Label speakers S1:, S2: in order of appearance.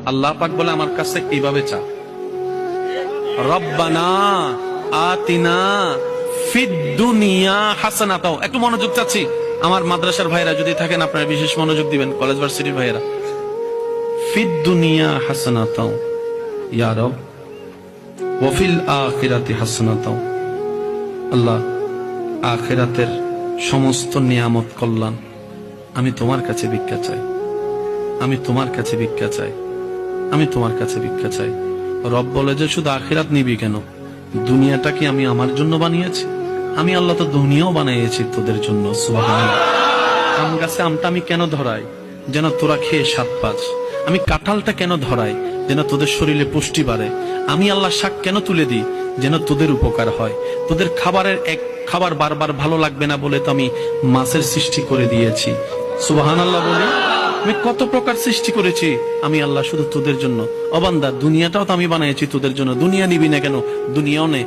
S1: আল্লাহ পাক বলে আমার কাছে এইভাবে চা, রব্বানা আতিনা ফিদ দুনিয়া হাসানাতাও। একটু মনোযোগ চাচ্ছি, আমার মাদ্রাসার ভাইরা যদি থাকেন আপনারা বিশেষ মনোযোগ দিবেন, কলেজ ভার্সিটির ভাইরা। ফিদ দুনিয়া হাসানাতাও ইয়া রব ওয়া ফিল আখিরাতি হাসানাতাও। আল্লাহ, আখিরাতের সমস্ত নিয়ামত কল্যাণ আমি তোমার কাছে ভিক্ষা চাই, আমি তোমার কাছে ভিক্ষা চাই, আমি তোমার কাছে ভিক্ষা চাই। রব বলে যে শুধু আখিরাত নিবি কেন, দুনিয়াটা কি আমি আমার জন্য বানিয়েছি? আমি আল্লাহ তো দুনিয়াও বানিয়েছি তোদের জন্য। সুবহানাল্লাহ। আম গাছে আমটা আমি কেন ধরাই? যেন তোরা খেয়ে স্বাদ পাস। আমি কাঁঠালটা কেন ধরাই? যেন তোদের শরীরে পুষ্টি বাড়ে। আমি আল্লাহ শাক কেন তুলে দিই? যেন তোদের উপকার হয়। তোদের খাবারের এক খাবার বারবার ভালো লাগবে না বলে তো আমি মাছের সৃষ্টি করে দিয়েছি। সুবহানাল্লাহ বলি। আমি কত প্রকার সৃষ্টি করেছি আমি আল্লাহ শুধু তোদের জন্য। ও বান্দা, দুনিয়াটাও তো আমি বানিয়েছি তোদের জন্য। দুনিয়া নিবি না কেন? দুনিয়াও নে,